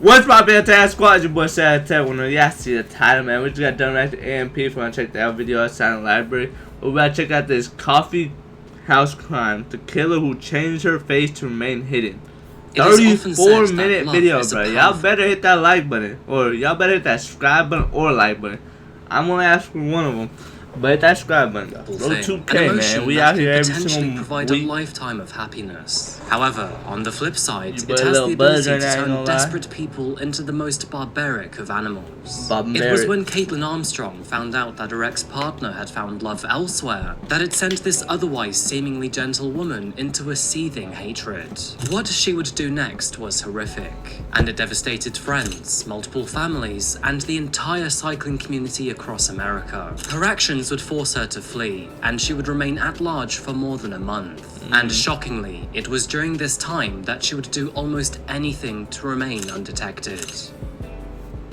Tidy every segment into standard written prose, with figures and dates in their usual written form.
What's my SatAttack squad? It's your boy SatAttack. When y'all see the title, man, we just got done right to AMP. If you want to check that video out, Silent Library. We're about to check out this coffeehousecrime. The killer who changed her face to remain hidden. 34-minute video, bro. Y'all better hit that like button, or y'all better hit that subscribe button or like button. I'm gonna ask for one of them. But hit that subscribe button. Bro, 2K, man. We out here every single provide week. A lifetime of happiness. However, on the flip side, it has the ability to turn desperate people into the most barbaric of animals. It was when Caitlin Armstrong found out that her ex-partner had found love elsewhere that it sent this otherwise seemingly gentle woman into a seething hatred. What she would do next was horrific, and it devastated friends, multiple families, and the entire cycling community across America. Her actions would force her to flee, and she would remain at large for more than a month. And shockingly, it was during this time that she would do almost anything to remain undetected.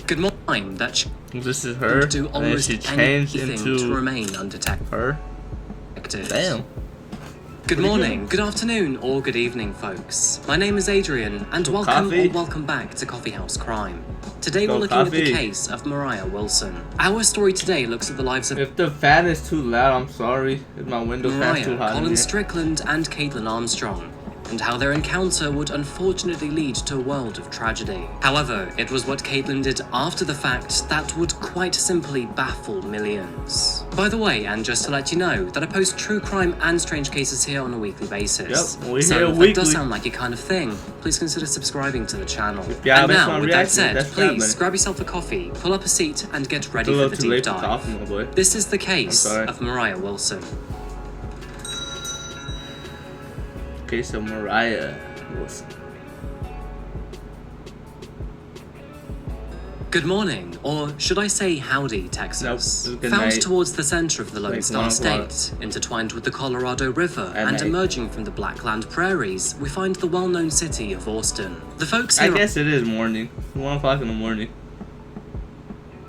Good morning, that she would do almost anything to remain undetected. Her? Damn. Good morning, good afternoon, or good evening, folks. My name is Adrian, and welcome back to Coffee House Crime. Today we're looking at the case of Mariah Wilson. Our story today looks at the lives of If the fan is too loud, I'm sorry. If my window fan's too hot. Colin Strickland and Caitlin Armstrong, and how their encounter would unfortunately lead to a world of tragedy. However, it was what Caitlin did after the fact that would quite simply baffle millions. By the way, and just to let you know, that I post true crime and strange cases here on a weekly basis. Yep, we're so here if weekly. that does sound like your kind of thing, please consider subscribing to the channel. And now, with that said, please grab yourself a coffee, pull up a seat, and get ready for the deep dive. This is the case of Mariah Wilson. Case of Mariah Wilson. Good morning, or should I say howdy, Texas. Nope, Found towards the center of the Lone Star State, intertwined with the Colorado River, and emerging from the Blackland prairies, we find the well-known city of Austin. The folks here I guess it is morning. 1 o'clock in the morning.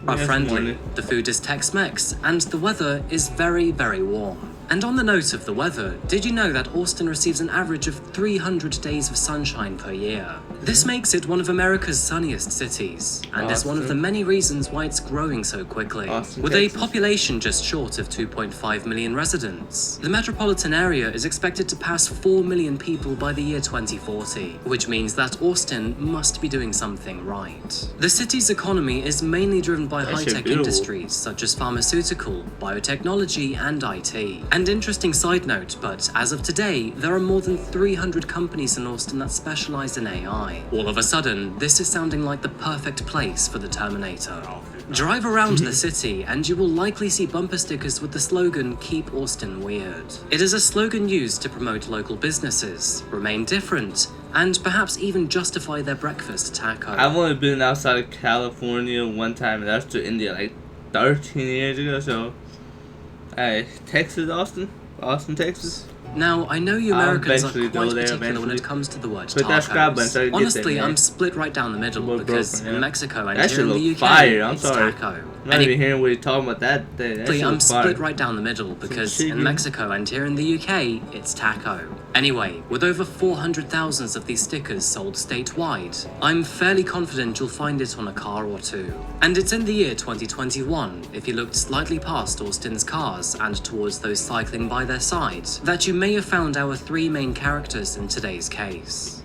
Are friendly, the food is Tex-Mex, and the weather is very, very warm. And on the note of the weather, did you know that Austin receives an average of 300 days of sunshine per year? This makes it one of America's sunniest cities, and is one of the many reasons why it's growing so quickly. With a population just short of 2.5 million residents, the metropolitan area is expected to pass 4 million people by the year 2040, which means that Austin must be doing something right. The city's economy is mainly driven by high-tech industries such as pharmaceutical, biotechnology, and IT. And interesting side note, but as of today, there are more than 300 companies in Austin that specialize in AI. All of a sudden, this is sounding like the perfect place for the Terminator. Drive around the city and you will likely see bumper stickers with the slogan, "Keep Austin Weird." It is a slogan used to promote local businesses, remain different, and perhaps even justify their breakfast taco. I've only been outside of California one time, and that's to India like 13 years ago, so... Hey, Texas, Austin, Texas. Now, I know you Americans are quite particular when it comes to the word tacos. Honestly, I'm split right down the middle, because in Mexico and here in the UK, it's taco. I'm not even hearing what you're talking about that day. I'm split right down the middle, because in Mexico and here in the UK, it's taco. Anyway, with over 400,000 of these stickers sold statewide, I'm fairly confident you'll find it on a car or two. And it's in the year 2021, if you looked slightly past Austin's cars and towards those cycling by their side, that you may have found our three main characters in today's case.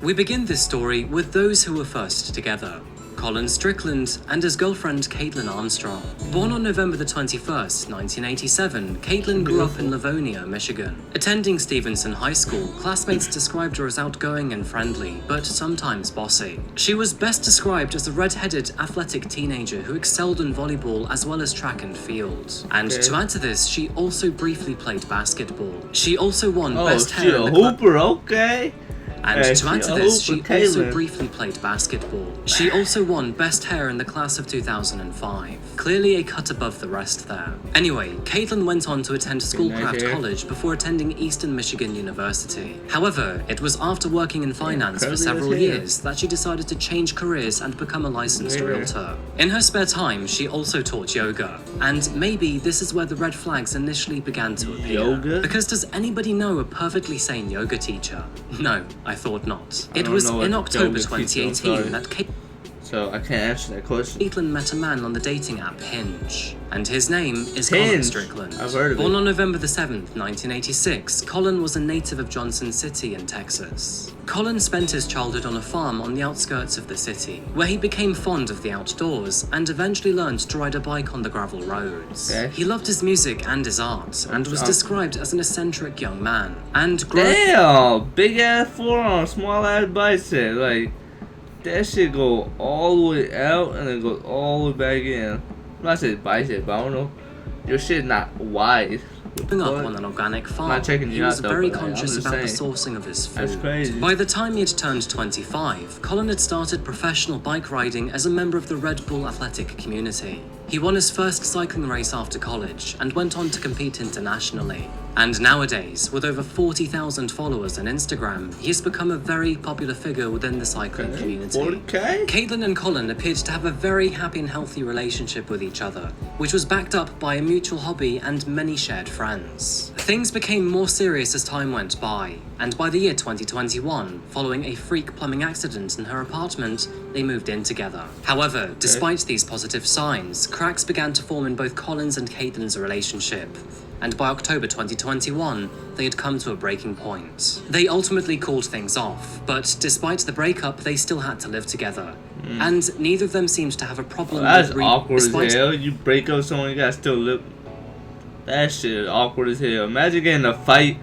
We begin this story with those who were first together. Colin Strickland and his girlfriend Caitlin Armstrong. Born on November the 21st, 1987, Caitlin grew up in Livonia, Michigan. Attending Stevenson High School, classmates described her as outgoing and friendly, but sometimes bossy. She was best described as a red-headed, athletic teenager who excelled in volleyball as well as track and field. And to add to this, she also briefly played basketball. She also won Best Hair in the Hooper, And to add to this, she also briefly played basketball. She also won Best Hair in the class of 2005. Clearly a cut above the rest there. Anyway, Caitlin went on to attend Schoolcraft College before attending Eastern Michigan University. However, it was after working in finance for several years that she decided to change careers and become a licensed realtor. In her spare time, she also taught yoga. And maybe this is where the red flags initially began to appear. Because does anybody know a perfectly sane yoga teacher? No, I thought not. It was in October 2018 that so I can't answer that question. Caitlin met a man on the dating app Hinge, and his name is Hinge. Colin Strickland. I've heard of Born it. on November the 7th, 1986, Colin was a native of Johnson City in Texas. Colin spent his childhood on a farm on the outskirts of the city, where he became fond of the outdoors and eventually learned to ride a bike on the gravel roads. Okay. He loved his music and his art, and was described as an eccentric young man. And damn, big ass forearm, small ass bicep, like that shit go all the way out and then goes all the way back in. I'm not saying bicep, but I don't know. Your shit not wide. Growing up on an organic farm, he was very conscious about the sourcing of his food. That's crazy. By the time he had turned 25, Colin had started professional bike riding as a member of the Red Bull athletic community. He won his first cycling race after college and went on to compete internationally. And nowadays, with over 40,000 followers on Instagram, he has become a very popular figure within the cycling community. 40K? Caitlin and Colin appeared to have a very happy and healthy relationship with each other, which was backed up by a mutual hobby and many shared friends. Things became more serious as time went by, and by the year 2021, following a freak plumbing accident in her apartment, they moved in together. However, despite these positive signs, cracks began to form in both Colin's and Caitlin's relationship, and by October 2021, they had come to a breaking point. They ultimately called things off, but despite the breakup, they still had to live together. And neither of them seems to have a problem That's with awkward as hell. You break up with someone, you gotta still live. That shit is awkward as hell. Imagine getting a fight.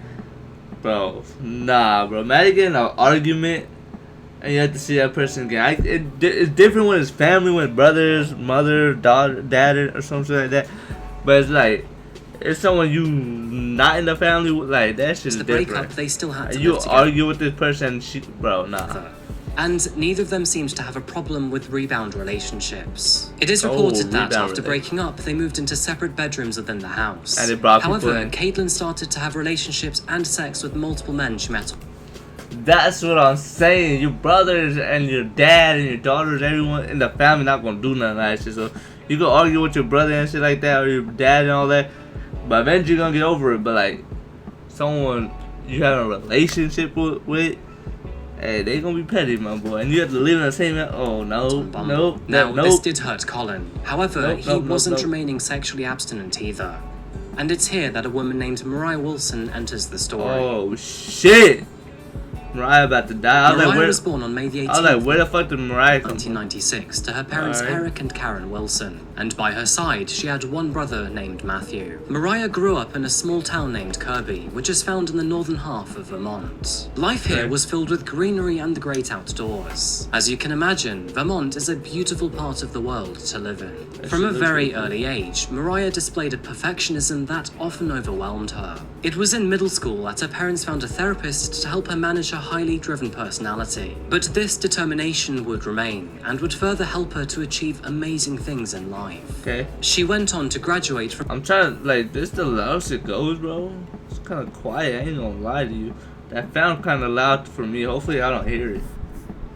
Bro, nah, bro. Imagine getting an argument and you have to see that person again. It's different when it's family, when it's brothers, mother, daughter, dad, or something like that. But it's like, it's someone you not in the family with, like, that shit is different. Breakup, they still had to you live together. argue with this person, bro, nah. And neither of them seems to have a problem with rebound relationships. It is reported that after breaking up, they moved into separate bedrooms within the house. And they brought However, people in. Caitlin started to have relationships and sex with multiple men she met. That's what I'm saying. Your brothers and your dad and your daughters, everyone in the family not gonna do nothing like that shit. So you can argue with your brother and shit like that, or your dad and all that, but eventually you're gonna get over it. But like someone you have a relationship with, hey, they gonna be petty, my boy, and you have to live in the same. Oh no, nope. Now this did hurt Colin. However, he wasn't remaining sexually abstinent either. And it's here that a woman named Mariah Wilson enters the story. Oh shit! Mariah about to die. Mariah was born on May the 18th. I was like, where the fuck did Mariah come 1996 to her parents Eric and Karen Wilson, and by her side she had one brother named Matthew. Mariah grew up in a small town named Kirby, which is found in the northern half of Vermont. Life here was filled with greenery and the great outdoors. As you can imagine, Vermont is a beautiful part of the world to live in. From a very early age, Mariah displayed a perfectionism that often overwhelmed her. It was in middle school that her parents found a therapist to help her manage her highly driven personality. But this determination would remain, and would further help her to achieve amazing things in life. Okay. She went on to graduate from... I'm trying to, like, this the loudest it goes, bro. It's kind of quiet, I ain't gonna lie to you. That sound kind of loud for me, hopefully I don't hear it.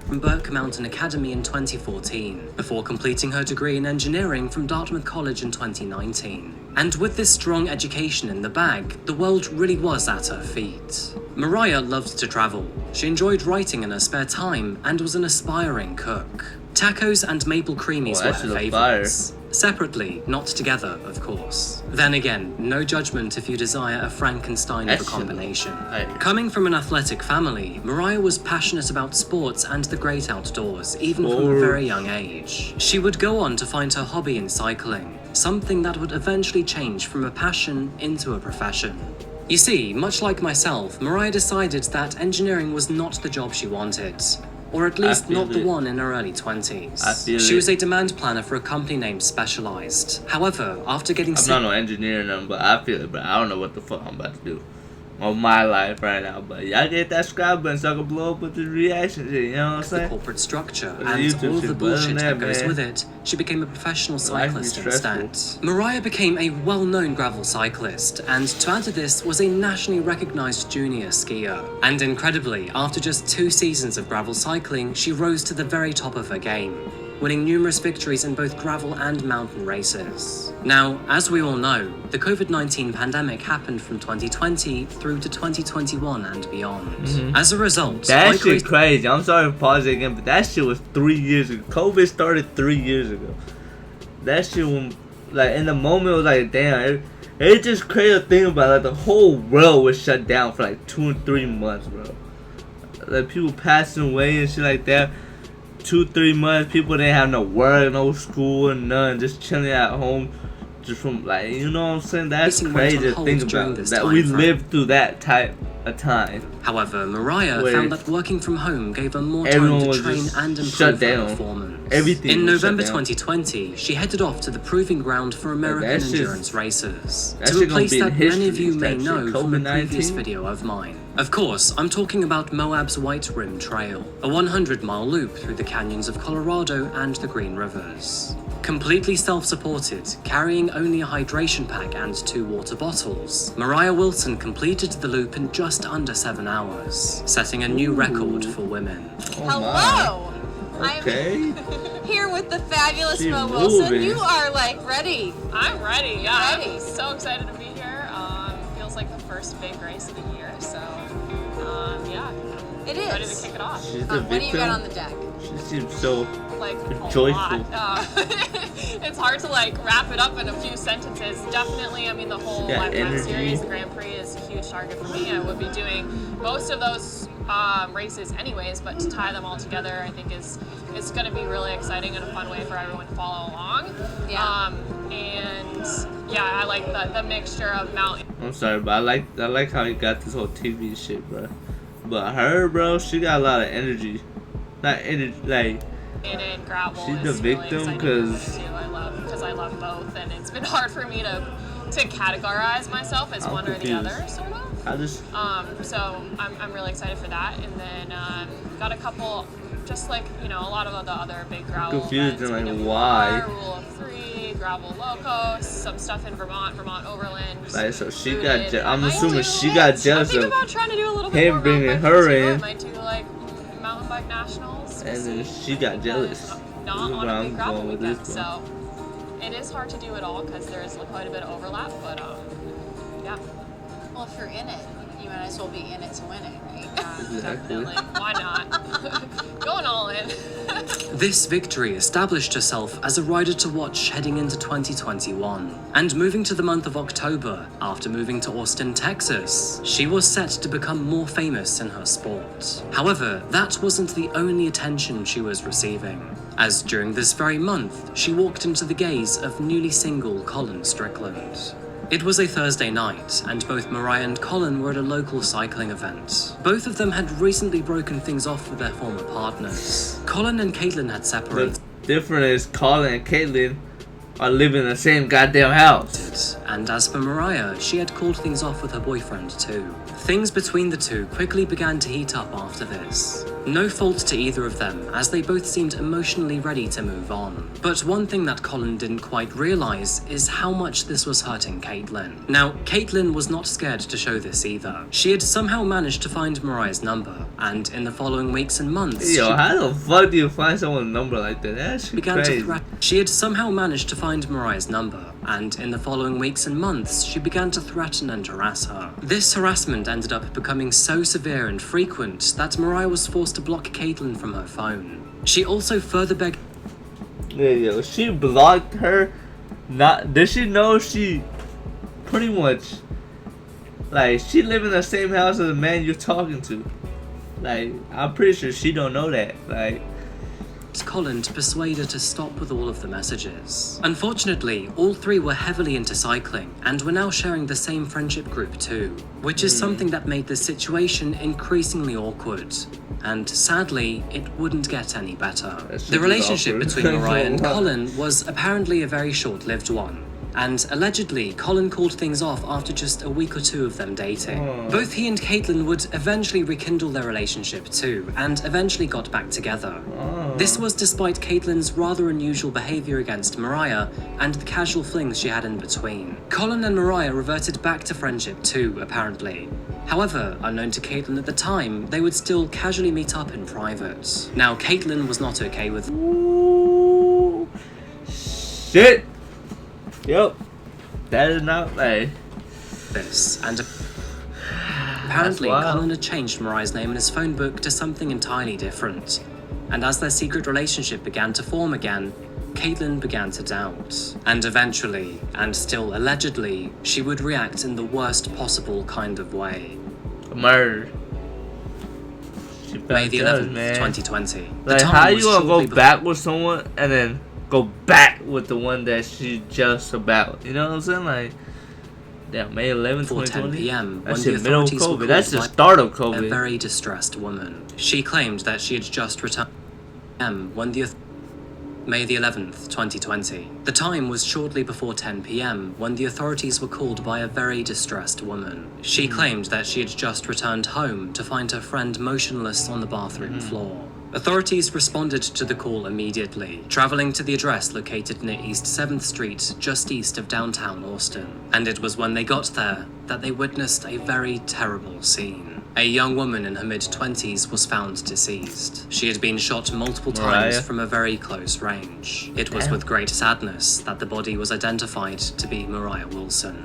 From Burke Mountain Academy in 2014, before completing her degree in engineering from Dartmouth College in 2019. And with this strong education in the bag, the world really was at her feet. Mariah loved to travel. She enjoyed writing in her spare time and was an aspiring cook. Tacos and maple creamies were her favorites. Separately, not together, of course. Then again, no judgment if you desire a Frankenstein of a combination. Coming from an athletic family, Mariah was passionate about sports and the great outdoors, even from a very young age. She would go on to find her hobby in cycling, something that would eventually change from a passion into a profession. You see, much like myself, Mariah decided that engineering was not the job she wanted. Or at least not the one in her early 20s. She was a demand planner for a company named Specialized. However, after getting I'm not no engineer, but I feel it, but I don't know what the fuck I'm about to do on my life right now. But y'all get that subscribe button so I can blow up with the reaction shit, you know what I'm saying? The corporate structure and all of the bullshit that goes with it, she became a professional cyclist instead. Mariah became a well-known gravel cyclist, and to add to this was a nationally recognized junior skier. And incredibly, after just 2 seasons of gravel cycling, she rose to the very top of her game. winning numerous victories in both gravel and mountain races. Now, as we all know, the COVID-19 pandemic happened from 2020 through to 2021 and beyond. As a result, that shit crazy. I'm sorry to pause it again, but that shit was 3 years ago. COVID started 3 years ago. That shit, like, in the moment, it was like, damn, it just crazy to think about. Like, the whole world was shut down for like 2 and 3 months, bro. Like, people passing away and shit like that. 2-3 months, people didn't have no work, no school, and none, just chilling at home, just from, like, you know what I'm saying? That's crazy to think about, that we lived through that type of time. However, Mariah found that working from home gave her more time to train and improve her performance. In November 2020, she headed off to the proving ground for American endurance races, to a place that many of you may know from a previous video of mine. Of course, I'm talking about Moab's White Rim Trail, a 100-mile loop through the canyons of Colorado and the Green Rivers. Completely self-supported, carrying only a hydration pack and 2 water bottles, Mariah Wilson completed the loop in just under 7 hours, setting a new record for women. Hello! Okay. I'm here with the fabulous Mo Wilson. You are, like, ready. I'm ready, yeah. I'm so excited to be here. Feels like the first big race of the year, so yeah. It is. Ready to kick it off. What do you got on the deck? She seems so like joyful. It's hard to like wrap it up in a few sentences. Definitely, I mean the whole Lifetime Series, the Grand Prix is a huge target for me. I would be doing most of those races anyways, but to tie them all together, I think is going to be really exciting and a fun way for everyone to follow along. Yeah. And yeah, I like the mixture of mountain. I'm sorry, but I like how you got this whole TV shit, bro. But her, bro, she got a lot of energy. Not energy, like. And gravel. She's the victim because I love both, and it's been hard for me to categorize myself as one or the other, sort of. So I'm really excited for that, and then got a couple, just like a lot of the other big gravel. Confused events, like why. Rule of 3, gravel locos, some stuff in Vermont Overland. Like, so she got. I'm assuming she got jealous of about trying to do a little bit him more bringing her in. I might do like mountain bike nationals. And then she got jealous. Not on a big gravel weekend, so it is hard to do it all because there's quite a bit of overlap, but yeah. Well, if you're in it, you might as well be in it to win it, right? Definitely. Why not? Going all in. This victory established herself as a rider to watch heading into 2021. And moving to the month of October, after moving to Austin, Texas, she was set to become more famous in her sport. However, that wasn't the only attention she was receiving, as during this very month, she walked into the gaze of newly single Colin Strickland. It was a Thursday night, and both Mariah and Colin were at a local cycling event. Both of them had recently broken things off with their former partners. Colin and Caitlin had separated. The difference is Colin and Caitlin are living in the same goddamn house. And as for Mariah, she had called things off with her boyfriend too. Things between the two quickly began to heat up after this. No fault to either of them, as they both seemed emotionally ready to move on. But one thing that Colin didn't quite realise is how much this was hurting Caitlin. Now, Caitlin was not scared to show this either. She had somehow managed to find Mariah's number, and in the following weeks and months, how the fuck do you find someone's number like that? That's crazy. She had somehow managed to find Mariah's number, and in the following weeks and months, she began to threaten and harass her. This harassment ended up becoming so severe and frequent that Mariah was forced to block Caitlin from her phone. She also further begged. Yeah, she blocked her. Did she know she pretty much, like, she live in the same house as the man you're talking to? Like, I'm pretty sure she don't know that. Like, Colin to persuade her to stop with all of the messages. Unfortunately, all three were heavily into cycling and were now sharing the same friendship group too, which is something that made the situation increasingly awkward. And sadly, it wouldn't get any better. The relationship between Mariah and Colin was apparently a very short-lived one. And allegedly, Colin called things off after just a week or two of them dating. Both he and Caitlin would eventually rekindle their relationship too, and eventually got back together. This was despite Caitlin's rather unusual behaviour against Mariah and the casual flings she had in between. Colin and Mariah reverted back to friendship too, apparently. However, unknown to Caitlin at the time, they would still casually meet up in private. Now, Caitlin was not okay with shit. Yep. That is not like this, and apparently Colin had changed Mariah's name in his phone book to something entirely different. And as their secret relationship began to form again, Caitlyn began to doubt. And eventually, and still allegedly, she would react in the worst possible kind of way. Murder. May the 11th, 2020. Like, how you gonna go back with someone and then go back with the one that she just about? You know what I'm saying? Like, damn, May 11th, 2020? 10 p.m. That's when the the middle of authorities were COVID. That's the called start of by COVID. a very distressed woman. She claimed that she had just returned when the May the 11th, 2020. The time was shortly before 10 p.m. when the authorities were called by a very distressed woman. She claimed that she had just returned home to find her friend motionless on the bathroom floor. Authorities responded to the call immediately, traveling to the address located near East 7th Street, just east of downtown Austin. And it was when they got there that they witnessed a very terrible scene. A young woman in her mid-20s was found deceased. She had been shot multiple times from a very close range. It was with great sadness that the body was identified to be Mariah Wilson.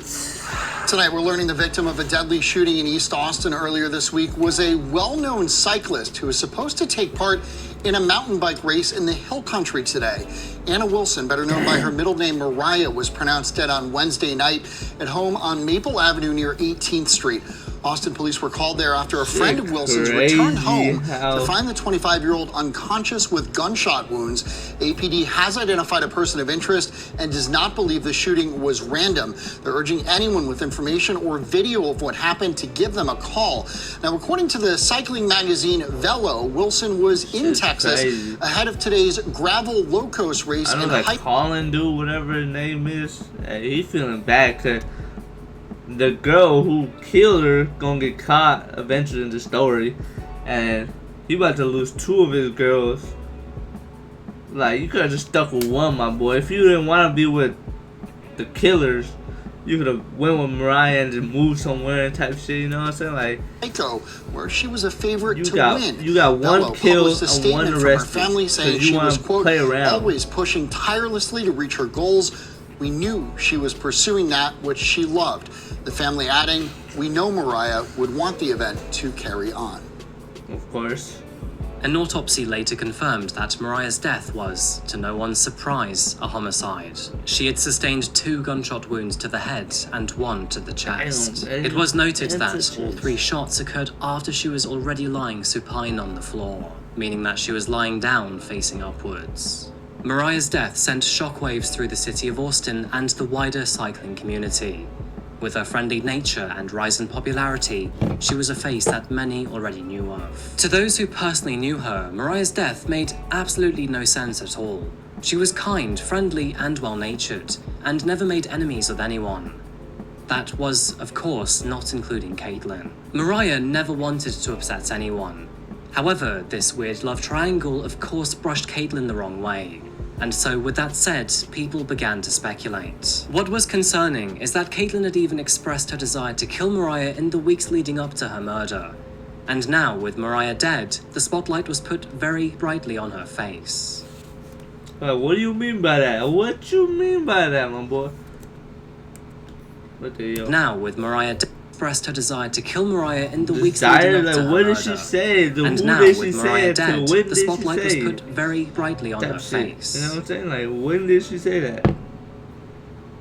Tonight, we're learning the victim of a deadly shooting in East Austin earlier this week was a well-known cyclist who was supposed to take part in a mountain bike race in the hill country today. Anna Wilson, better known by her middle name Mariah, was pronounced dead on Wednesday night at home on Maple Avenue near 18th Street. Austin police were called there after a friend of Wilson's returned home to find the 25-year-old unconscious with gunshot wounds. APD has identified a person of interest and does not believe the shooting was random. They're urging anyone with information or video of what happened to give them a call. Now, according to the cycling magazine Velo, Wilson was in Texas ahead of today's gravel low-coast race. I know that Colin dude, whatever his name is, he feeling bad because the girl who killed her gonna get caught eventually in the story, and he about to lose two of his girls. Like, you could have just stuck with one, my boy. If you didn't want to be with the killers, you could have went with Mariah and just moved somewhere and type shit. You know what I'm saying? Like, where she was a favorite to win. You got one kill and one arrested. Family saying she was, quote, always pushing tirelessly to reach her goals. We knew she was pursuing that which she loved. The family adding, we know Mariah would want the event to carry on. Of course. An autopsy later confirmed that Mariah's death was, to no one's surprise, a homicide. She had sustained 2 gunshot wounds to the head and 1 to the chest. It was noted that all 3 shots occurred after she was already lying supine on the floor, meaning that she was lying down facing upwards. Mariah's death sent shockwaves through the city of Austin and the wider cycling community. With her friendly nature and rise in popularity, she was a face that many already knew of. To those who personally knew her, Mariah's death made absolutely no sense at all. She was kind, friendly, and well-natured, and never made enemies with anyone. That was, of course, not including Caitlyn. Mariah never wanted to upset anyone. However, this weird love triangle of course brushed Caitlyn the wrong way. And so, with that said, people began to speculate. What was concerning is that Caitlyn had even expressed her desire to kill Mariah in the weeks leading up to her murder. And now, with Mariah dead, the spotlight was put very brightly on her face. What do you mean by that? What you mean by that, my boy? Now, with Mariah dead, expressed her desire to kill Mariah in the weeks leading up to her what murder. did she say? And now, with Mariah dead, the spotlight was put very brightly on her face. You know what I'm saying? Like, when did she say that?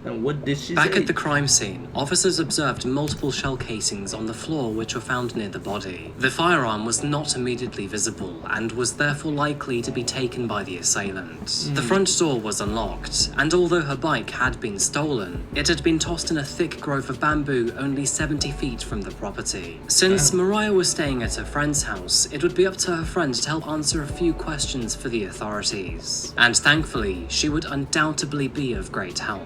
And what did she say? Back at the crime scene, officers observed multiple shell casings on the floor which were found near the body. The firearm was not immediately visible and was therefore likely to be taken by the assailant. The front door was unlocked, and although her bike had been stolen, it had been tossed in a thick grove of bamboo only 70 feet from the property. Since Mariah was staying at her friend's house, it would be up to her friend to help answer a few questions for the authorities. And thankfully, she would undoubtedly be of great help.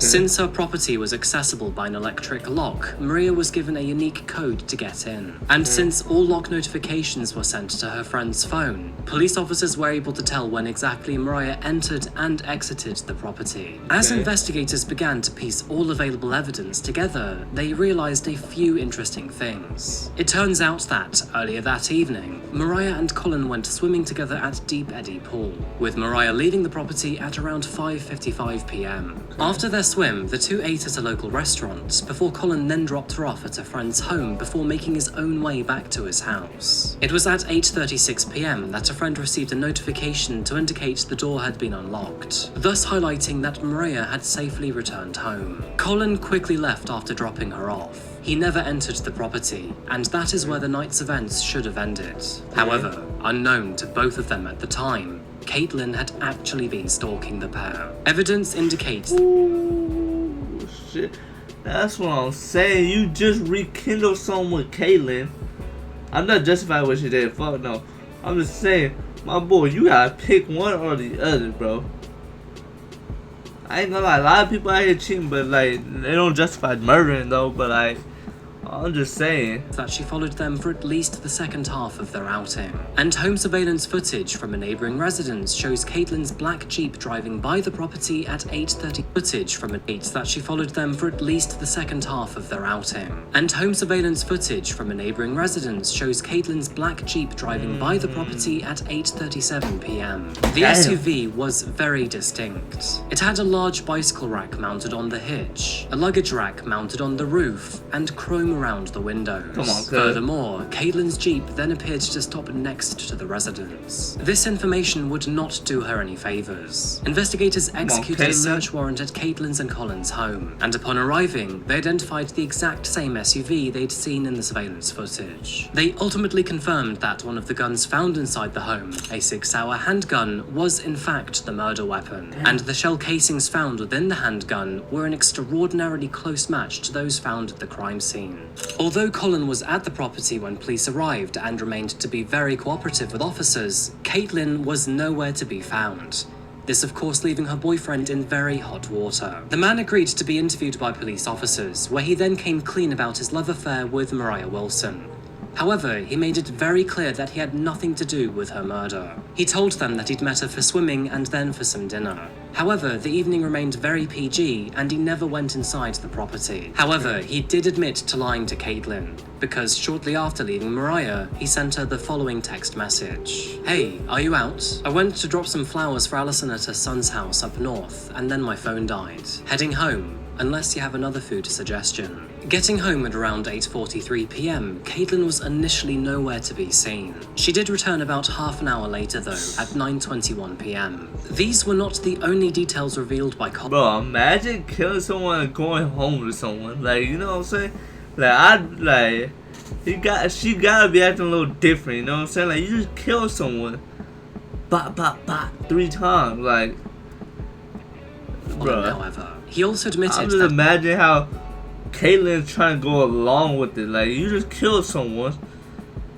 Since her property was accessible by an electric lock, Maria was given a unique code to get in. And since all lock notifications were sent to her friend's phone, police officers were able to tell when exactly Maria entered and exited the property. As investigators began to piece all available evidence together, they realized a few interesting things. It turns out that, earlier that evening, Maria and Colin went swimming together at Deep Eddy Pool, with Maria leaving the property at around 5:55 p.m. After their swim, the two ate at a local restaurant, before Colin then dropped her off at a friend's home before making his own way back to his house. It was at 8:36 p.m. that a friend received a notification to indicate the door had been unlocked, thus highlighting that Maria had safely returned home. Colin quickly left after dropping her off. He never entered the property, and that is where the night's events should have ended. However, unknown to both of them at the time, Caitlin had actually been stalking the pair. Evidence indicates... Ooh, shit. That's what I'm saying. You just rekindled something with Caitlin. I'm not justifying what she did. Fuck no. I'm just saying, my boy, you gotta pick one or the other, bro. I ain't gonna lie, a lot of people out here cheating, but like, they don't justify murdering though, but like, I'm just saying that she followed them for at least the second half of their outing. And home surveillance footage from a neighbouring residence shows Caitlin's black Jeep driving by the property at 8:30. Footage from a date that she followed them for at least the second half of their outing. And home surveillance footage from a neighbouring residence shows Caitlin's black Jeep driving by the property at 8:37 p.m. The SUV was very distinct. It had a large bicycle rack mounted on the hitch, a luggage rack mounted on the roof, and chrome around the windows. Come on, furthermore, Caitlin's Jeep then appeared to stop next to the residence. This information would not do her any favors. Investigators executed a search warrant at Caitlin's and Colin's home, and upon arriving, they identified the exact same SUV they'd seen in the surveillance footage. They ultimately confirmed that one of the guns found inside the home, a 6-hour handgun, was in fact the murder weapon, and the shell casings found within the handgun were an extraordinarily close match to those found at the crime scene. Although Colin was at the property when police arrived and remained to be very cooperative with officers, Caitlin was nowhere to be found. This of course leaving her boyfriend in very hot water. The man agreed to be interviewed by police officers, where he then came clean about his love affair with Maria Wilson. However, he made it very clear that he had nothing to do with her murder. He told them that he'd met her for swimming and then for some dinner. However, the evening remained very PG and he never went inside the property. However, he did admit to lying to Caitlin, because shortly after leaving Maria, he sent her the following text message. "Hey, are you out? I went to drop some flowers for Alison at her son's house up north, and then my phone died. Heading home, unless you have another food suggestion." Getting home at around 8:43 p.m, Caitlin was initially nowhere to be seen. She did return about half an hour later though, at 9:21 p.m. These were not the only details revealed by Colin. Bro, imagine killing someone and going home to someone. Like, you know what I'm saying? Like, she gotta be acting a little different, you know what I'm saying? Like, you just kill someone, bop, 3 times, like, bro. However, he also admitted I'm just imagine how Caitlin's trying to go along with it. Like, you just killed someone,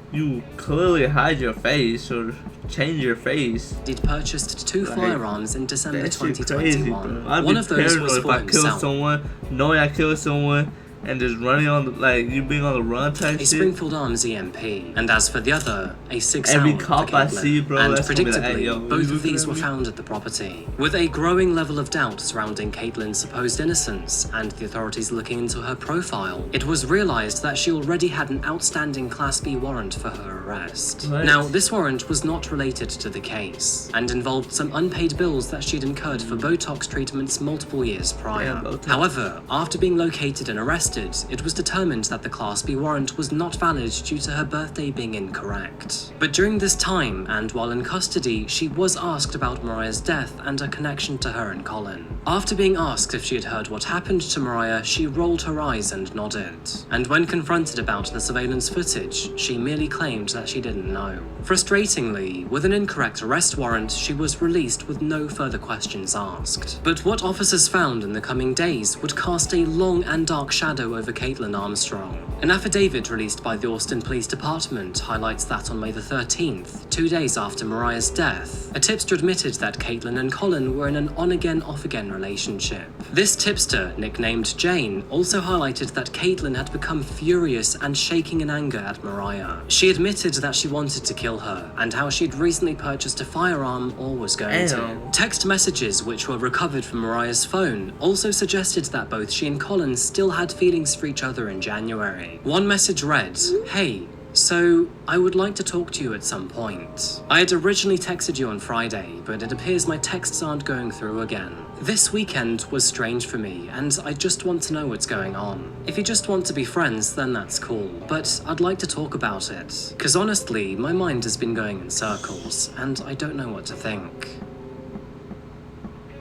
you clearly hide your face or change your face. He'd purchased 2 firearms in December 2021. Crazy, One of those was for if I kill someone, knowing I killed someone, and just running on the, like, you being on the run type shit. Springfield Arms EMP, and as for the other, a 6-hour Every cop I see, bro, and that's predictably, like, hey, yo, both of these were found at the property. With a growing level of doubt surrounding Caitlin's supposed innocence, and the authorities looking into her profile, it was realized that she already had an outstanding Class B warrant for her arrest. Right. Now, this warrant was not related to the case, and involved some unpaid bills that she'd incurred for Botox treatments multiple years prior. However, after being located and arrested, it was determined that the Class B warrant was not valid due to her birthday being incorrect. But during this time, and while in custody, she was asked about Mariah's death and her connection to her and Colin. After being asked if she had heard what happened to Mariah, she rolled her eyes and nodded. And when confronted about the surveillance footage, she merely claimed that she didn't know. Frustratingly, with an incorrect arrest warrant, she was released with no further questions asked. But what officers found in the coming days would cast a long and dark shadow veto over Caitlin Armstrong. An affidavit released by the Austin Police Department highlights that on May the 13th, 2 days after Mariah's death, a tipster admitted that Caitlin and Colin were in an on-again, off-again relationship. This tipster, nicknamed Jane, also highlighted that Caitlin had become furious and shaking in anger at Mariah. She admitted that she wanted to kill her, and how she'd recently purchased a firearm or was going to. Text messages which were recovered from Mariah's phone also suggested that both she and Colin still had feelings for each other in January. One message read, "Hey, so I would like to talk to you at some point. I had originally texted you on Friday, but it appears my texts aren't going through again. This weekend was strange for me, and I just want to know what's going on. If you just want to be friends, then that's cool, but I'd like to talk about it. Cause honestly, my mind has been going in circles, and I don't know what to think."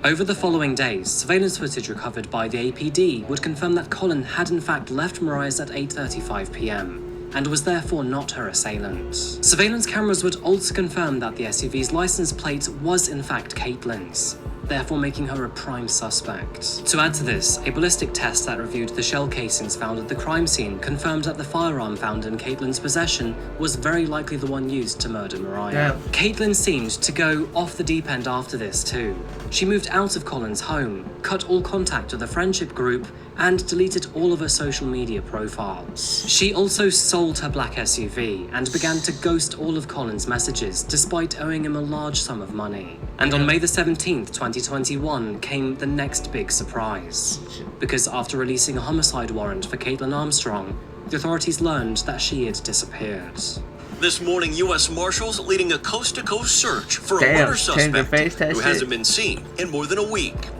Over the following days, surveillance footage recovered by the APD would confirm that Colin had in fact left Mariah's at 8:35 p.m. and was therefore not her assailant. Surveillance cameras would also confirm that the SUV's license plate was in fact Caitlin's, therefore making her a prime suspect. To add to this, a ballistic test that reviewed the shell casings found at the crime scene confirmed that the firearm found in Caitlin's possession was very likely the one used to murder Mariah. Caitlin seemed to go off the deep end after this too. She moved out of Colin's home, cut all contact with the friendship group, and deleted all of her social media profiles. She also sold her black SUV and began to ghost all of Colin's messages despite owing him a large sum of money. And on May the 17th, 2021 came the next big surprise. Because after releasing a homicide warrant for Caitlin Armstrong, the authorities learned that she had disappeared. This morning, U.S. Marshals leading a coast-to-coast search for a murder suspect who hasn't been seen in more than a week.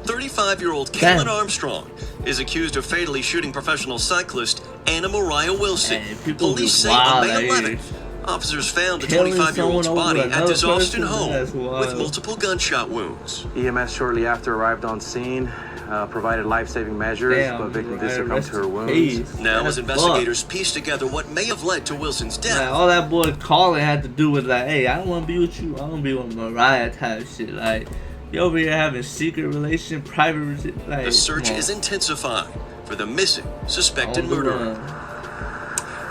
35-year-old Caitlin Armstrong is accused of fatally shooting professional cyclist Anna Mariah Wilson. Police say on May 11th, officers found the 25-year-old's body at his Austin home with multiple gunshot wounds. EMS shortly after arrived on scene, provided life-saving measures, but victim did succumb to her wounds. Now, as investigators piece together what may have led to Wilson's death. Like, all that boy Colin had to do was like, hey, I don't want to be with you, I want to be with Mariah type shit. Like, you over here having secret relation, private, like. The search is intensifying for the missing suspected murderer.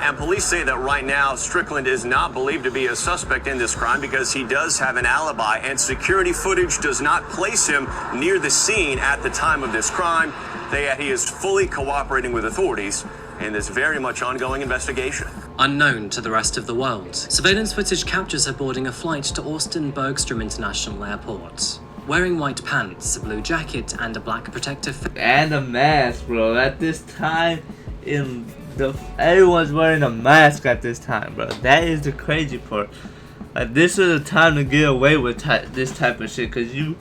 And police say that right now, Strickland is not believed to be a suspect in this crime because he does have an alibi, and security footage does not place him near the scene at the time of this crime. He is fully cooperating with authorities in this very much ongoing investigation. Unknown to the rest of the world, surveillance footage captures her boarding a flight to Austin Bergstrom International Airport. Wearing white pants, a blue jacket, and a black protective and a mask, bro. At this time, everyone's wearing a mask at this time, bro. That is the crazy part. Like, this is the time to get away with this type of shit, cause you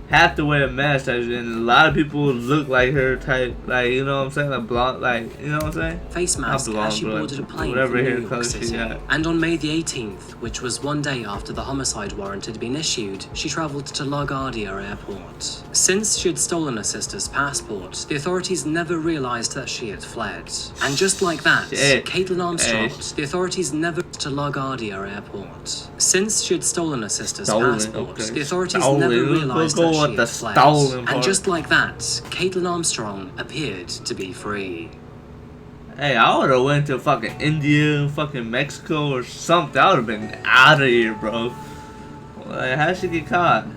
have to wear a mask, and a lot of people look like her type, like, you know what I'm saying, like blonde, like, you know what I'm saying? Face mask as she boarded a plane from New York City. And on May the 18th, which was one day after the homicide warrant had been issued, she travelled to LaGuardia Airport. Since she had stolen her sister's passport, the authorities never realised that she had fled. And just like that, Caitlin Armstrong, the authorities never to LaGuardia Airport. Since she had stolen her sister's passport, the authorities never realised that she had fled. And just like that, Caitlin Armstrong appeared to be free. Hey, I would have went to fucking India, fucking Mexico or something. I would have been out of here, bro. Like, how'd she get caught?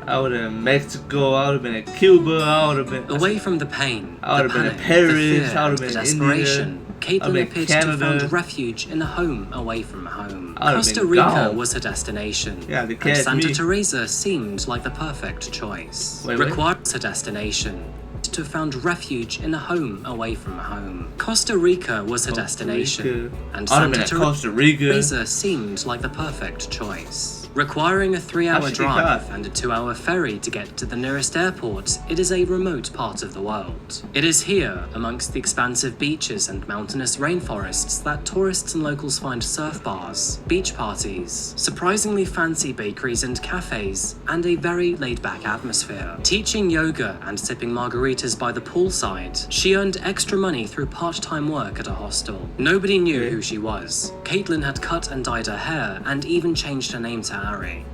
I would have been in Mexico, I would have been in Cuba, I would have been away from the pain, I would have been in Paris, I would have been in India. Caitlin appeared to have found refuge in a home away from home. Costa Rica was her destination, and Santa Teresa seemed like the perfect choice. Required her destination to have found refuge in a home away from home. Costa Rica was her destination, and Santa Teresa seemed like the perfect choice. Requiring a 3-hour drive and a 2-hour ferry to get to the nearest airport, it is a remote part of the world. It is here, amongst the expansive beaches and mountainous rainforests, that tourists and locals find surf bars, beach parties, surprisingly fancy bakeries and cafes, and a very laid-back atmosphere. Teaching yoga and sipping margaritas by the poolside, she earned extra money through part-time work at a hostel. Nobody knew who she was. Caitlin had cut and dyed her hair, and even changed her name to Harry.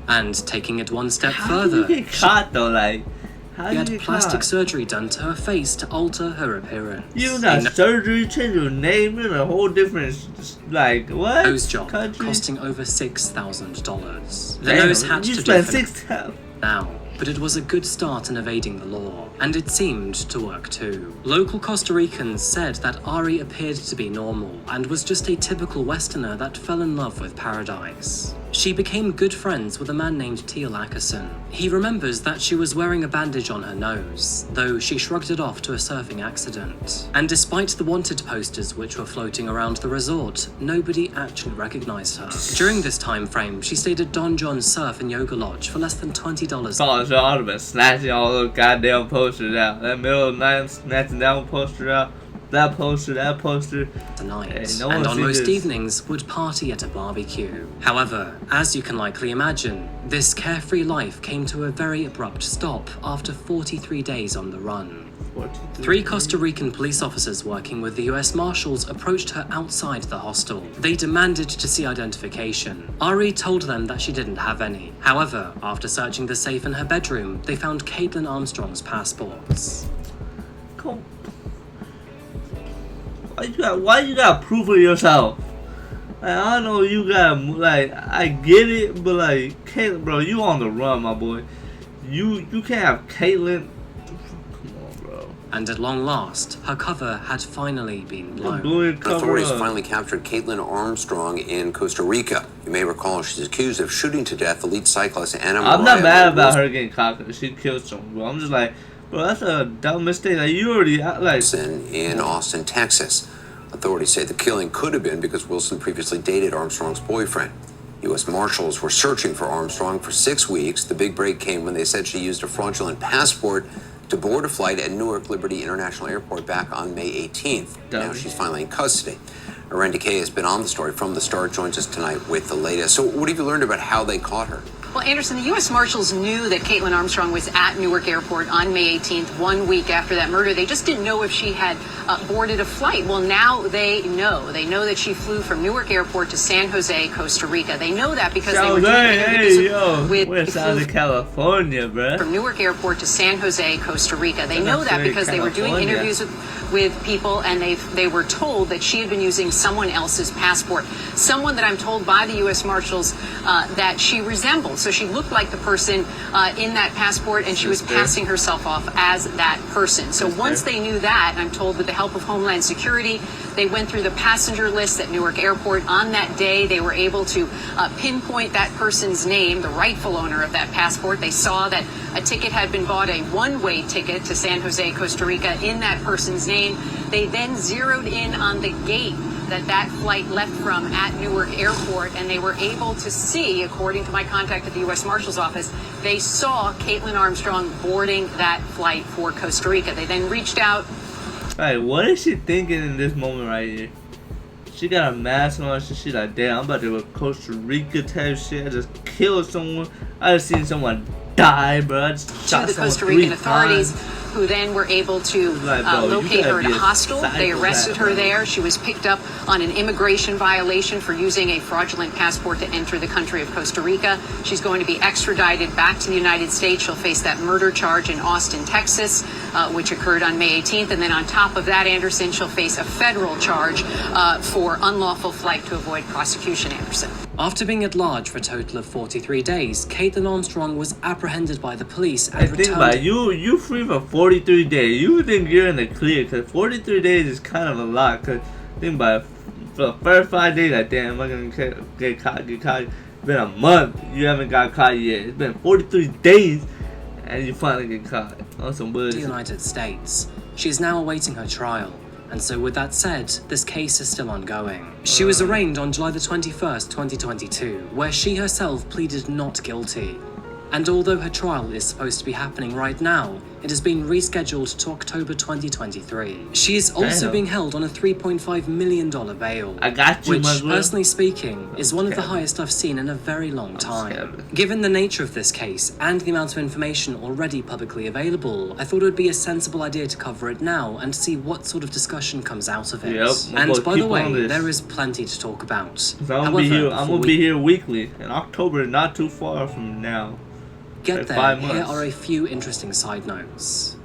And taking it one step further, you get caught though, like, He had plastic surgery done to her face to alter her appearance. You got surgery, change your name, in a whole different, like, what? Nose job costing over $6,000. The Damn, nose had you to do spent $6,000 now, but it was a good start in evading the law, and it seemed to work too. Local Costa Ricans said that Ari appeared to be normal and was just a typical Westerner that fell in love with paradise. She became good friends with a man named Teal Ackerson. He remembers that she was wearing a bandage on her nose, though she shrugged it off to a surfing accident. And despite the wanted posters which were floating around the resort, nobody actually recognized her. During this time frame, she stayed at Don John's Surf and Yoga Lodge for less than $20. Oh, so I would have been snatching all those goddamn posters out. That middle of the night, snatching that one poster out. That poster. Tonight, hey, no and on most evenings would party at a barbecue. However, as you can likely imagine, this carefree life came to a very abrupt stop after 43 days on the run. 3 Costa Rican police officers working with the US Marshals approached her outside the hostel. They demanded to see identification. Ari told them that she didn't have any. However, after searching the safe in her bedroom, they found Caitlin Armstrong's passports. Cool. Why you got proof of yourself? Like, I know you got, like, I get it, but like, Caitlin, bro, you on the run, my boy. You can't have Caitlin. Come on, bro. And at long last, her cover had finally been blown. Authorities finally captured Caitlin Armstrong in Costa Rica. You may recall she's accused of shooting to death elite cyclist Anna. I'm not mad about her getting caught because she killed someone, bro. I'm just like, bro, that's a dumb mistake. Like, you already, like... in Austin, Texas. Authorities say the killing could have been because Wilson previously dated Armstrong's boyfriend. U.S. Marshals were searching for Armstrong for 6 weeks. The big break came when they said she used a fraudulent passport to board a flight at Newark Liberty International Airport back on May 18th. Now she's finally in custody. Arenda Kay has been on the story from the start, joins us tonight with the latest. So what have you learned about how they caught her? Well, Anderson, the U.S. Marshals knew that Caitlin Armstrong was at Newark Airport on May 18th, 1 week after that murder. They just didn't know if she had boarded a flight. Well, now they know. They know that she flew from Newark Airport to San Jose, Costa Rica. They know that because they were doing interviews with Southern California, bro. From Newark Airport to San Jose, Costa Rica. They know that because they were doing interviews with people, and they were told that she had been using someone else's passport, someone that I'm told by the U.S. Marshals that she resembled. So she looked like the person in that passport, and she was passing herself off as that person. So once they knew that, I'm told with the help of Homeland Security, they went through the passenger list at Newark Airport. On that day, they were able to pinpoint that person's name, the rightful owner of that passport. They saw that a ticket had been bought, a one-way ticket to San Jose, Costa Rica, in that person's name. They then zeroed in on the gate that flight left from at Newark Airport, and they were able to see, according to my contact at the U.S. Marshal's Office, they saw Caitlin Armstrong boarding that flight for Costa Rica. They then reached out. Right, what is she thinking in this moment right here? She got a mask on, she's like, damn, I'm about to go Costa Rica type shit. I just killed someone. I just seen someone die, bro. I just shot to the Costa Rican authorities, who then were able to locate her in a hostel. They arrested her there. She was picked up on an immigration violation for using a fraudulent passport to enter the country of Costa Rica. She's going to be extradited back to the United States. She'll face that murder charge in Austin, Texas, which occurred on May 18th. And then on top of that, Anderson, she'll face a federal charge for unlawful flight to avoid prosecution, Anderson. After being at large for a total of 43 days, Caitlin Armstrong was apprehended by the police and returned. Think about it, you free for 43 days. You think you're in the clear, because 43 days is kind of a lot. Because think about it, for the first 5 days, like, damn, am I going to get caught? It's been a month, you haven't got caught yet. It's been 43 days, and you finally get caught on some bullshit. The United States. She is now awaiting her trial. And so with that said, this case is still ongoing. She was arraigned on July the 21st, 2022, where she herself pleaded not guilty. And although her trial is supposed to be happening right now, it has been rescheduled to October 2023. She is also being held on a $3.5 million bail. I got you, which, personally speaking, is one of the highest I've seen in a very long time. Given the nature of this case and the amount of information already publicly available, I thought it would be a sensible idea to cover it now and see what sort of discussion comes out of it. And by the way, there is plenty to talk about. I'm gonna be here weekly in October, not too far from now. get there, here are a few interesting side notes.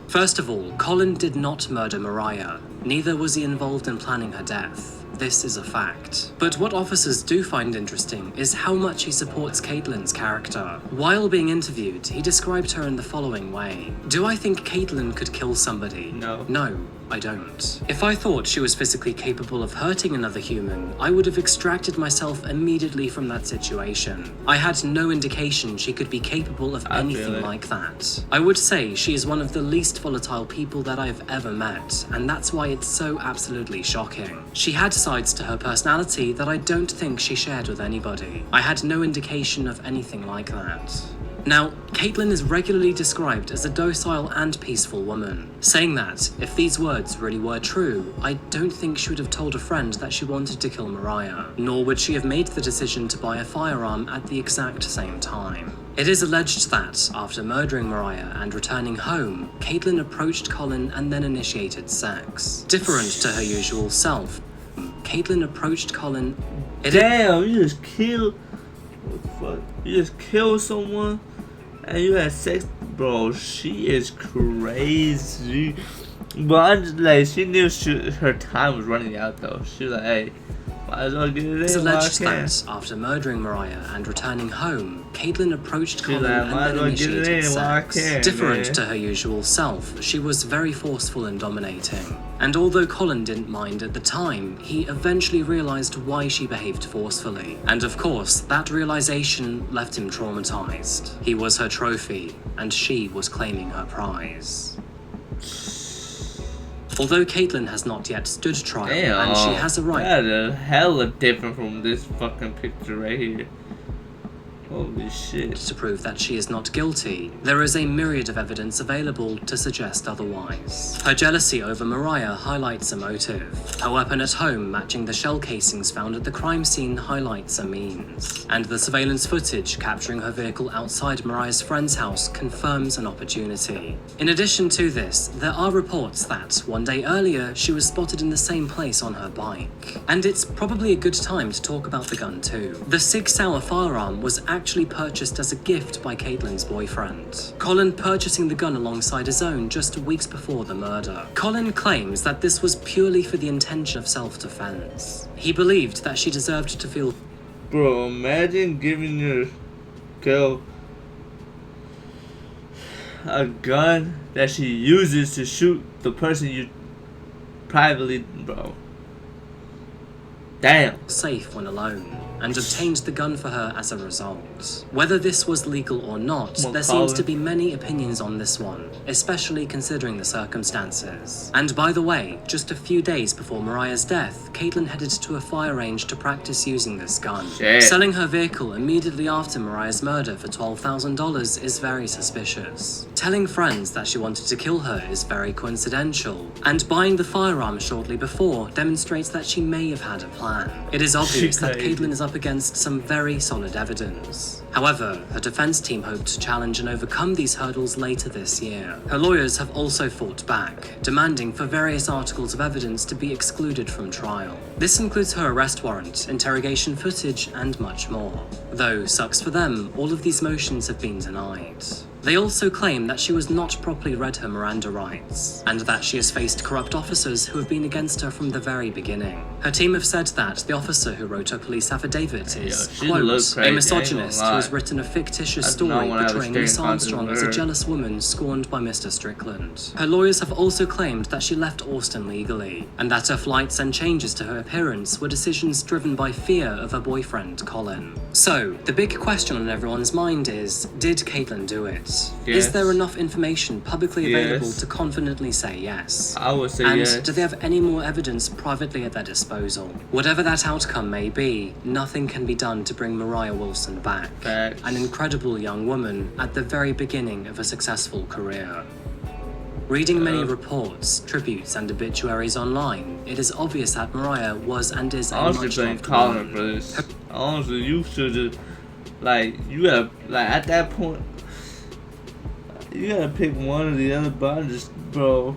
First of all, Colin did not murder Mariah. Neither was he involved in planning her death. This is a fact. But what officers do find interesting is how much he supports Caitlin's character. While being interviewed, he described her in the following way. Do I think Caitlin could kill somebody? No. No, I don't. If I thought she was physically capable of hurting another human, I would have extracted myself immediately from that situation. I had no indication she could be capable of anything like that. I would say she is one of the least volatile people that I've ever met, and that's why it's so absolutely shocking. She had sides to her personality that I don't think she shared with anybody. I had no indication of anything like that. Now, Caitlin is regularly described as a docile and peaceful woman, saying that, if these words really were true, I don't think she would have told a friend that she wanted to kill Mariah, nor would she have made the decision to buy a firearm at the exact same time. It is alleged that, after murdering Mariah and returning home, Caitlin approached Colin and then initiated sex. Different to her usual self, Caitlin approached Colin. Damn, you just killed. What the fuck? You just killed someone and you had sex, bro. She is crazy. But I'm just like, she knew her time was running out though. She was like, hey, might as well get it in. It's alleged that after murdering Mariah and returning home, Caitlin approached Colin and then initiated sex. Different to her usual self, she was very forceful and dominating. And although Colin didn't mind at the time, he eventually realized why she behaved forcefully. And of course, that realization left him traumatized. He was her trophy, and she was claiming her prize. Although Caitlin has not yet stood trial, and she has a right. That is hella different from this fucking picture right here. Holy shit. To prove that she is not guilty, there is a myriad of evidence available to suggest otherwise. Her jealousy over Mariah highlights a motive. Her weapon at home matching the shell casings found at the crime scene highlights a means. And the surveillance footage capturing her vehicle outside Mariah's friend's house confirms an opportunity. In addition to this, there are reports that one day earlier she was spotted in the same place on her bike. And it's probably a good time to talk about the gun too. The Sig Sauer firearm was actually purchased as a gift by Caitlin's boyfriend. Colin purchasing the gun alongside his own just weeks before the murder. Colin claims that this was purely for the intention of self-defense. He believed that she deserved to feel. Bro, imagine giving your girl a gun that she uses to shoot the person you privately, bro. Damn. Safe when alone, and obtained the gun for her as a result. Whether this was legal or not, there seems to be many opinions on this one, especially considering the circumstances. And by the way, just a few days before Mariah's death, Caitlin headed to a fire range to practice using this gun. Selling her vehicle immediately after Mariah's murder for $12,000 is very suspicious. Telling friends that she wanted to kill her is very coincidental, and buying the firearm shortly before demonstrates that she may have had a plan. It is obvious that Caitlin is up against some very solid evidence. However, her defense team hoped to challenge and overcome these hurdles later this year. Her lawyers have also fought back, demanding for various articles of evidence to be excluded from trial. This includes her arrest warrant, interrogation footage, and much more. Though, sucks for them, all of these motions have been denied. They also claim that she was not properly read her Miranda rights, and that she has faced corrupt officers who have been against her from the very beginning. Her team have said that the officer who wrote her police affidavit is, quote, a misogynist who has written a fictitious story portraying Miss Armstrong as a jealous woman scorned by Mr. Strickland. Her lawyers have also claimed that she left Austin legally, and that her flights and changes to her appearance were decisions driven by fear of her boyfriend, Colin. So, the big question on everyone's mind is, did Caitlin do it? Yes. Is there enough information publicly available to confidently say yes? I would say yes. And do they have any more evidence privately at their disposal? Whatever that outcome may be, nothing can be done to bring Mariah Wilson back. An incredible young woman at the very beginning of a successful career. Reading many reports, tributes, and obituaries online, it is obvious that Mariah was and is a much loved woman. For this. Honestly, you should just, you have, at that point, you gotta pick one or the other, but bro,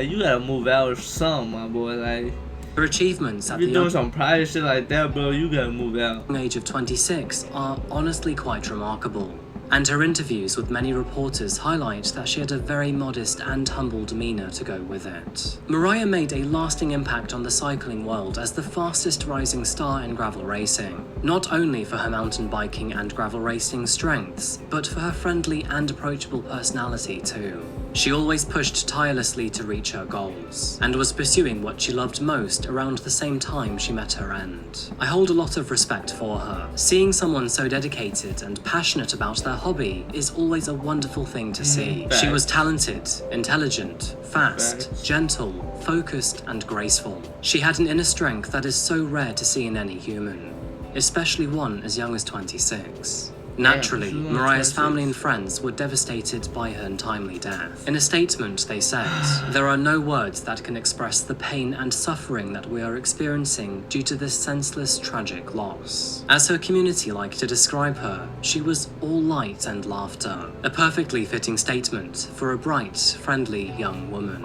you gotta move out or something, my boy. Her achievements at if you're doing the some private shit like that, bro, you gotta move out. age of 26 are honestly quite remarkable. And her interviews with many reporters highlight that she had a very modest and humble demeanor to go with it. Mariah made a lasting impact on the cycling world as the fastest rising star in gravel racing, not only for her mountain biking and gravel racing strengths, but for her friendly and approachable personality too. She always pushed tirelessly to reach her goals, and was pursuing what she loved most around the same time she met her end. I hold a lot of respect for her. Seeing someone so dedicated and passionate about their hobby is always a wonderful thing to see. She was talented, intelligent, fast, gentle, focused, and graceful. She had an inner strength that is so rare to see in any human, especially one as young as 26. Naturally, Mariah's family and friends were devastated by her untimely death. In a statement, they said, "There are no words that can express the pain and suffering that we are experiencing due to this senseless, tragic loss." As her community liked to describe her, she was all light and laughter. A perfectly fitting statement for a bright, friendly young woman.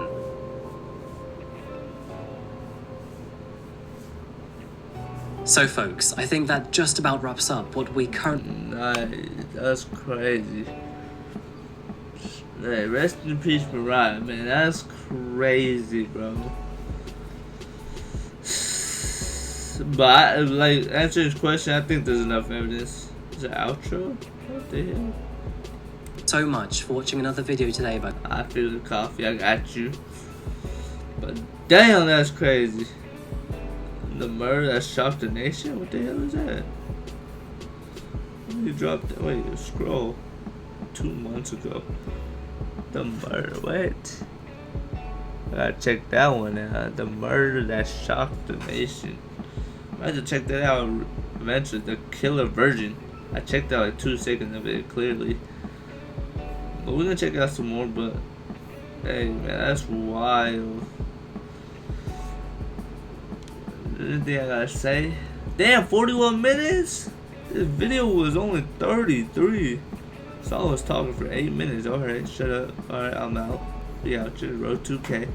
So folks, I think that just about wraps up what we currently... Nice, that's crazy. Hey, rest in peace, Mariah, man, that's crazy, bro. But, like, answer this question, I think there's enough evidence. Is it outro? What the hell? So much for watching another video today about... I feel the coffee, I got you. But damn, that's crazy. The murder that shocked the nation? What the hell is that? You dropped that. Wait, scroll. 2 months ago. The murder. What? I gotta check that one out. The murder that shocked the nation. I had to check that out eventually. The killer virgin. I checked out like 2 seconds of it clearly. But we're gonna check out some more. But hey, man, that's wild. Anything I gotta say? Damn, 41 minutes? This video was only 33. So I was talking for 8 minutes. Alright, shut up. Alright, I'm out. Be out. Just road 2K.